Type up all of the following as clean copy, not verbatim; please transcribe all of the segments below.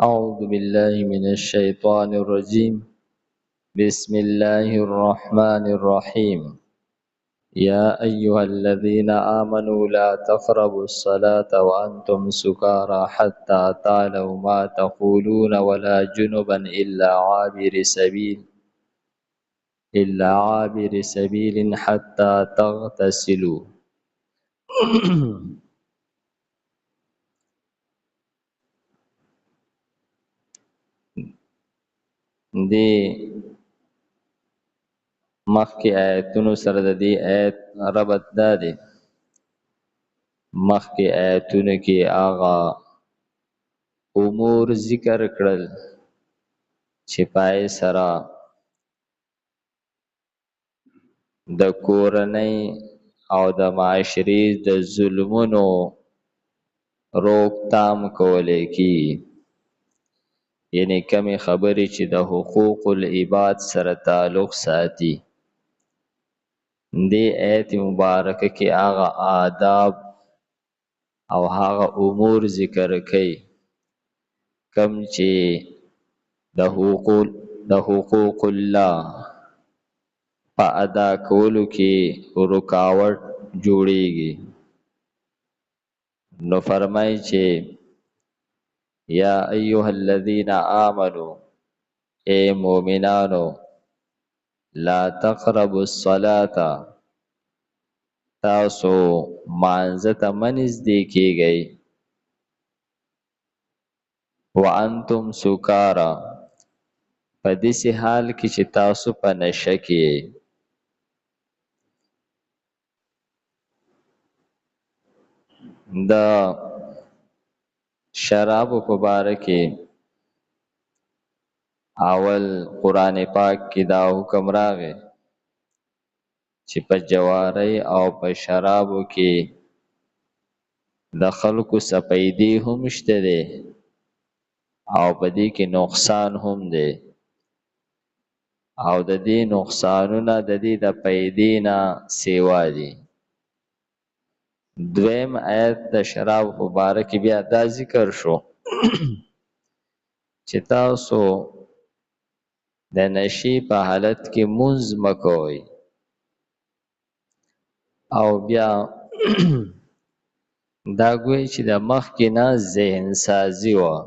أعوذ بالله من الشيطان الرجيم بسم الله الرحمن الرحيم يا أيها الذين آمنوا لا تقربوا الصلاة وأنتم سكارى حتى تعلموا ما تقولون ولا جنبا إلا عابر سبيل حتى تغتسلوا دی مخی آیتونو سره د دې آیت ربط دا دی مخی آیتونو کې آغا امور ذکر کړل چې پای سره د کورنۍ او د معاشري د ظلمونو روکتام کولای کی یعنی کمی خبرې چې د حقوق العباد سره تعلق ساتي دی آیت مبارکه کې هغه آداب او هغه امور ذکر کړي کم چې د حقوق الله په ادا کولو کې رکاوټ جوړیږي نو فرمایي چې یا ایها الذین آمنو اے مومنانو لا تقربوا الصلاة تاسو مانځه ته مه نږدې کیږئ وانتم سکارا په داسې حال کې چې تاسو په نشه کې یئ د شرابو په باره کې اول قرآن پاک کې دا حکم راغی چې په جواری او په شرابو کې د خلکو سپیدی هم شته دی او په دې کې نقصان هم دی او د دې نقصانونه د دې د پیدې نه سیوا دي دویم آیت د شراب مبارک بیا دا ذکر شو چې تاسو د نشي په حالت کې منځ مکوئ او بیا دا ګوی چې د مخکې نه ذهن سازي وه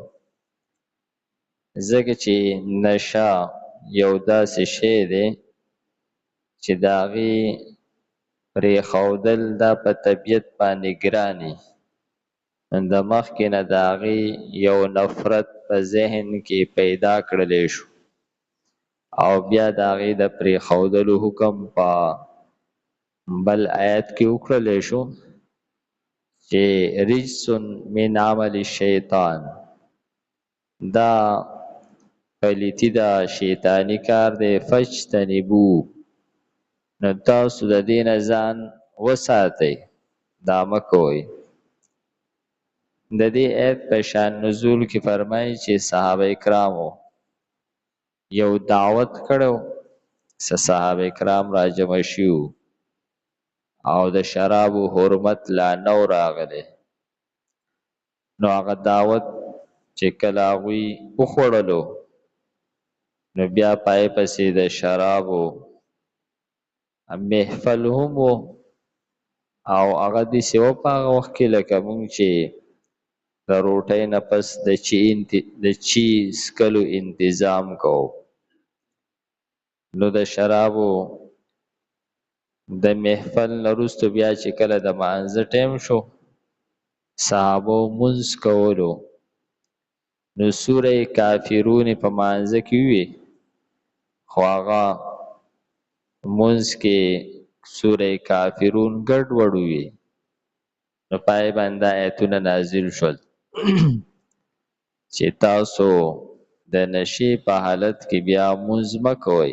ځکه چې نشه یو داسې شی دی چې د هغې پرېښودل دا په طبیعت باندې ګراني د مخکې نه د هغې یو نفرت په ذهن کې پیدا کړلی شو او بیا د هغې د پرېښودلو حکم په بل آیت کې وکړلی شو چې رجس من عمل الشیطان دا پلیتی دا شیطانی کار دی فاجتنبوه نو تاسو د دې نه ځان وساتئ دا مه کوئ د دې آیت په شان نزول کې فرمایي چې صحابه کرامو یو دعوت کړو صحابه کرام را جمع شوي او د شرابو حرمت لا نو راغلی نو هغه دعوت چې کله هغوی وخوړلو نو بیا پای پسې د شرابو محفل هم و او هغه داسې و په هغه وخت کې لکه مونږ چې د روټۍ نه پس د چي څکلو انتظام کوو نو د شرابو د محفل نه وروسته بیا چې کله د مانځه ټیم شو صحابو مونځ کولو نو سوره کافرون په مانځه کې وي خو هغه مونځ کې سوره کافرون ګډوډ وي نو پای باندې آیتونه نازل شول چې تاسو د نشي په حالت کې بیا مونځ مه کوئ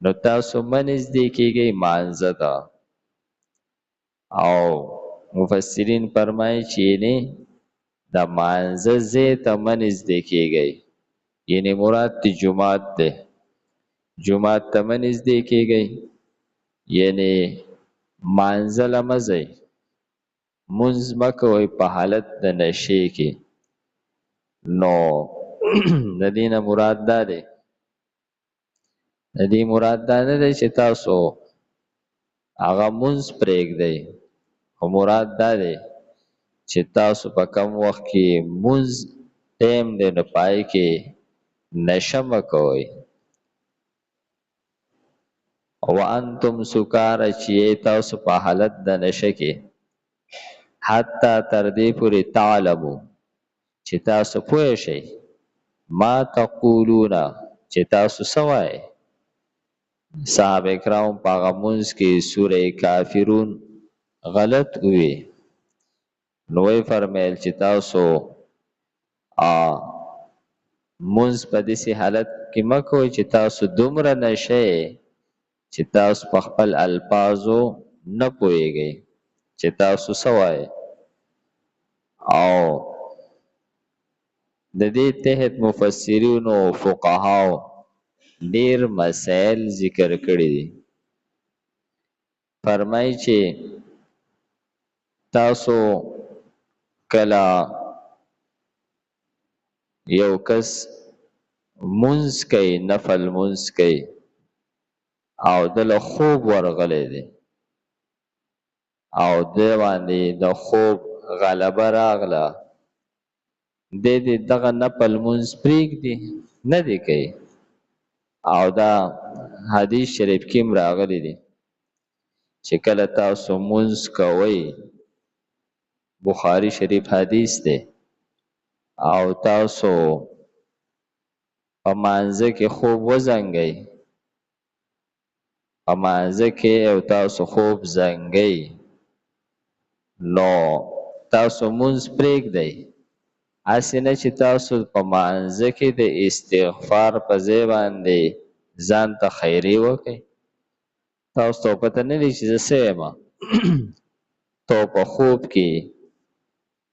نو تاسو مه نږدې کیږئ مانځه ته او مفسرین فرمایي چې یعنې د مانځه ځای ته مه نږدې کیږئ یعنې مراد د جومات دی جومات ته مه نږدې کیږئ یعنې مانځه له مه ځئ مونځ مه کوئ په حالت د نشې کې نو د دې نه مراد دا دی، د دې مراد دا نه دی چې تاسو هغه مونځ پرېږدئ، خو مراد دا دی چې تاسو په کم وخت کې مونځ ټیم دی نو پای کې نشه مه کوئ. وانتم سکاره چې تاسو په حالت د نشه کې، حتی تر دې پورې تعلمو چې تاسو پوه شئ ما تقولون چې تاسو څه وایئ. صحابه کرام په هغه مونځ کې سوره کافرون غلط وی، نو یې فرمایل چې تاسو مونځ په داسې حالت کې مه کوئ چې تاسو دومره نشه چې تاسو په خپل الفاظو نه پوهیږئ چې تاسو څه وایئ. او د دې تحت مفسرینو او فقهاو ډیر مسائل ذکر کړي دي. فرمایي چې تاسو کله یو کس مونځ کوي، نفل مونځ کوي او دله خوب ورغلی دی او د باندې د خوب غلبه راغله، دې دغه نفل مونځ پرېږدي نه دی کوي. او دا حدیث شریف کې هم راغلی دی چې کله تاسو مونځ کوئ، بخاری شریف حدیث دی، او تاسو په مانځه کې خوب وزنګئ، په مانځه کې او تاسو خوب زنګئ، نو تاسو مونځ پرېږدئ. هسې نه چې تاسو په مانځه کې د استغفار په ځای باندې ځان ته خیرې وکئ. تاسو ته پته نه لري چې زه څه یم، تو په خوب کې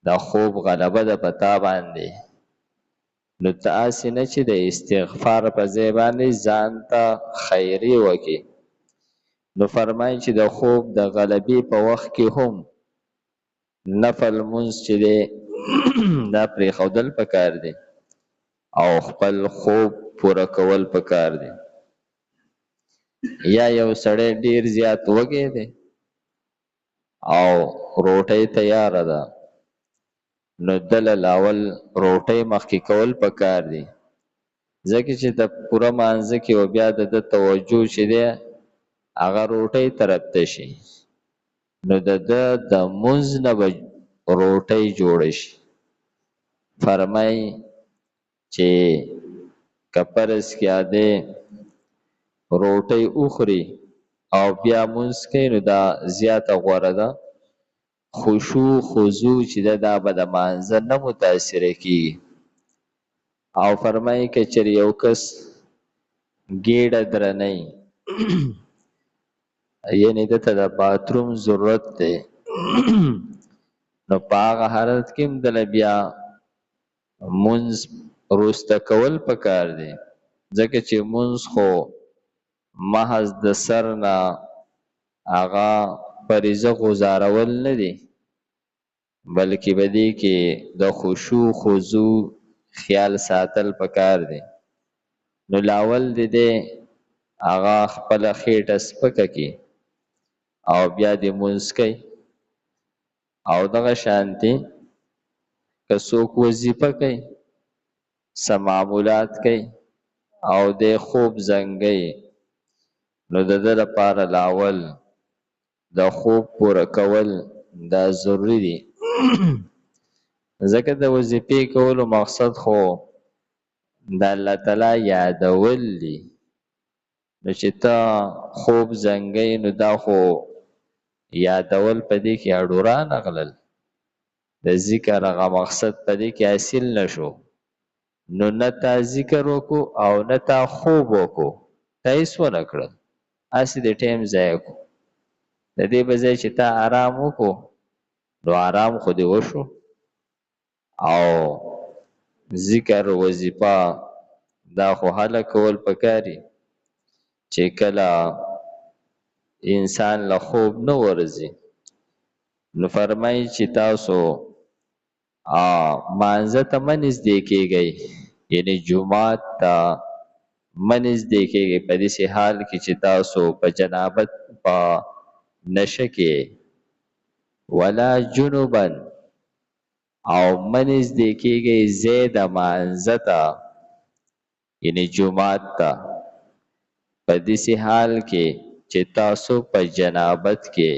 د خوب غلبه ده په تا باندې، نو ته هسې نه چې د استغفار په ځای باندې ځان ته خیرې وکئ. نو فرمایي چې د خوب د غلبې په وخت کې هم نفل مونځ چې دی دا پرېښودل پکار دی او خپل خوب پوره کول پکار دی. یا یو سړی ډیر زیات وږی دی او روټۍ تیاره ده، نو دله لاول روټۍ مخکې کول پکار دی، ځکه چې د پوره مانځه کې و بیا د توجه چې دی هغه روټۍ طرف ته شي، نو د مونځ نه به روټۍ جوړه شي. فرمایي چې که فرض کې دی روټۍ وخوري او بیا مونځ کوي، نو دا زیاته غوره ده. خشوع خضوع چې ده دا به د مانځه نه متاثره کېږي. او فرمایي که چېرې یو کس ګېډه درنی یعنې ده ته د باتروم ضرورت دی، نو په هغه حالت کې هم دله بیا مونځ وروسته کول پکار دی، ځکه چې مونځ خو محض د سر نه هغه فریضه گزارول نه دی، بلکې په دې کې د خشوع خضوع خیال ساتل پکار دی. نو لاول دی هغه خپله خېټه سپکه کړي او بیا دې مونځ کوي. او دغه شانتې که څوک وظیفه کوي، څه معمولات کوي او دی خوب زنګوي، نو د ده لپاره لاول د خوب پوره کول دا ضروري دي. ځکه د وظیفې کولو مقصد خو د الله تعالی یادول دي، نو چې ته خوب زنګوي نو دا خو یادول په دې کې اډوره نغلل، د ذکر هغه مقصد په دې کې حاصل نشو، نو نه تا ذکر وکړو او نه تا خوب وکړو، تا هېڅ ونه کړل، هسې د ټایم ضایع کړو. د دې په ځای چې تا آرام وکړو نو آرام خو دې وشو. او ذکر وظیفه دا خو هله کول پکاري چې کله انسان له خوب نه ورځي. نو فرمایي چې تاسو مانځه ته مه نږدې کېږئ، یعنې جومات ته مه نږدې کېږئ په داسې حال کې چې تاسو په جنابت په نشه کې ولا جنوبا او مه نږدې کېږئ ځای د مانځه ته یعنې جومات ته په داسې حال کې چې تاسو په جنابت کې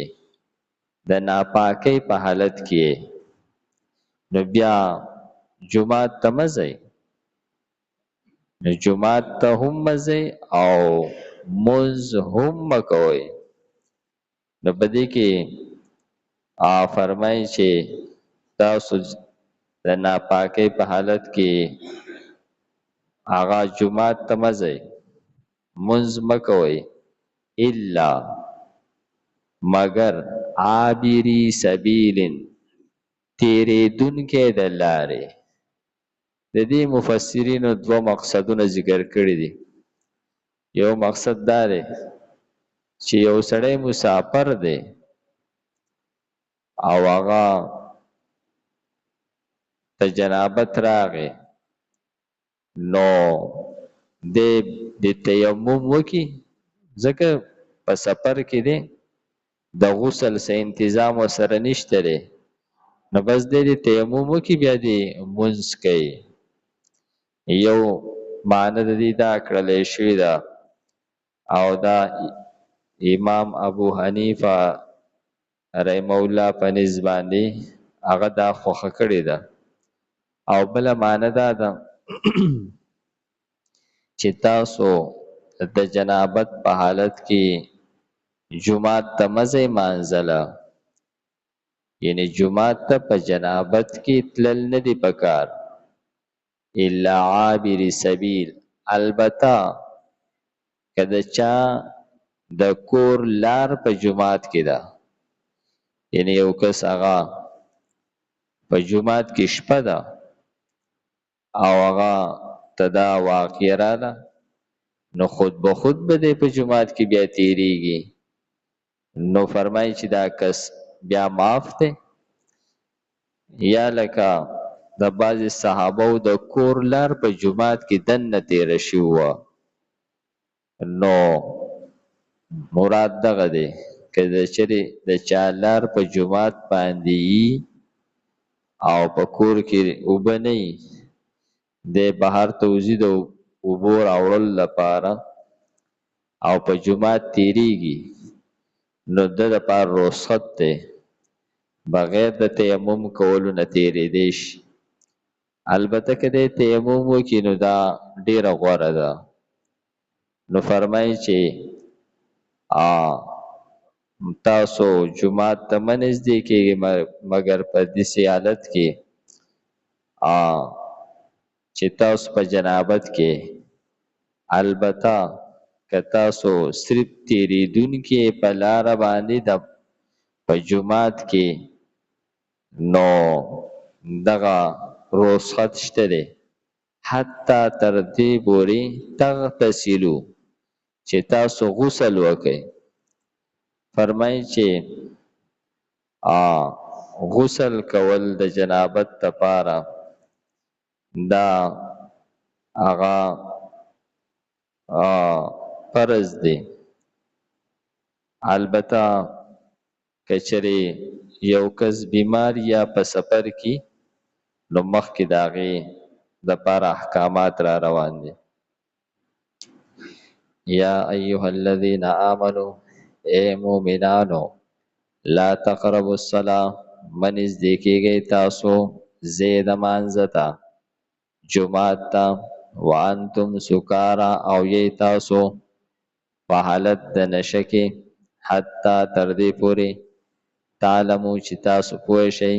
د ناپاکۍ په حالت کې نو بیا جومات ته مه ځئ. نو جومات ته هم مه ځئ او مونځ هم مه کوئ. نو په دې کې فرمایي چې تاسو د ناپاکۍ په حالت کې هغه جومات ته مه ځئ، مونځ مه کوئ، الا مگر عابری سبیل تیریدونکی د لارې. د دې مفسرینو دوه مقصدونه ذکر کړي دي. یو مقصد دا دی چې یو سړی مسافر دی او هغه ته جنابت راغی نو د تیمم وکي، ځکه په سفر کې دی د غسل څه انتظام ورسره نشته دی، نو بس دی د تیمم وکي بیا دی مونځ کوي. یو معنی د دې دا کړلی شوې ده او دا امام ابو حنیفه رحمه الله په نسبت باندې هغه دا خوښه کړې ده. او بله معنی دا ده چې تاسو د جنابت په حالت کې جومات ته مه ځئ مانځله، یعنی جومات ته په جنابت کې تلل نه دي پکار، الا عابر سبیل. البته که د چا د کور لار په جومات کې ده، یعنی یو کس هغه په جومات کې شپه ده او هغه ته دا واقعه راغله نو خود به خود به دی په جومات کې بیا تیریږي، نو فرمایي چې دا کس بیا معاف دی. یا لکه د بعضې صحابو د کور لار په جومات کې دننه تیره شوې وه، نو مراد دغه دی که د چېرې د چا لار په جومات باندې وي او په کور کې اوبه نه وي، دی بهر ته وځي د اوبو راوړلو لپاره او په جومات تیریږي، نو د لپاره رخصت دی بغیر د تیمم کولو نه تیریدی شي. البته که دی تیمم وکړي نو دا ډیره غوره ده. نو فرمایي چې تاسو جومات ته مه نږدې کېږئ مګر په داسې حالت کې چې تاسو په جنابت کې. البته که تاسو صرف تیریدونکي په لاره باندې په جومات کې نو دغه رخصت شته دی حتی تر دې پورې تغتسلو چې تاسو غسل وکئ. فرمایي چې غسل کول د جنابت لپاره دا هغه فرض دی. البته که چېرې یو کس بیمار یا په سفر کې نو مخکې د هغې دپاره احکامات را روان دي. یا ایها الذین آمنو اے مومنانو لا تقربوا الصلاة مه نږدې کېږئ تاسو ځای د مانځه ته جومات ته وانتم سکارا او یې تاسو په حالت د نشه کې حتی تر دې پورې تعلمو چې تاسو پوه شئ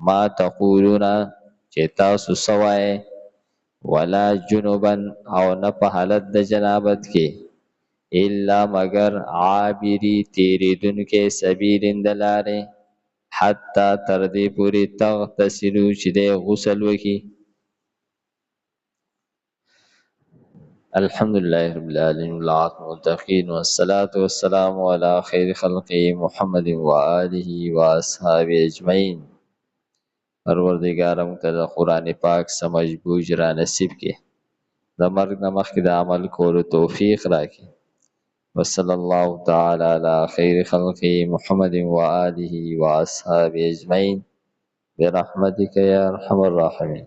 ما تقولون چې تاسو څه وایئ ولا جنوبا او نه په حالت د جنابت کې الا مگر عابری تیریدونکي سبیلین د لارې حتی تر دې پورې تغتسلو چې دی غسل وکړي. الحمد لله رب العالمين والعاقبة للمتقين والصلاة والسلام على خير خلقه محمد وآله وأصحابه أجمعين. پروردګار موږ ته د قرآن پاک سمجھ بوج را نصیب کړي، د مرګ نه مخکې د عمل کولو توفیق راکړي. وصلی الله تعالی علی خیر خلقه محمد و آله و اصحابه اجمعین برحمتک یا ارحم الراحمین.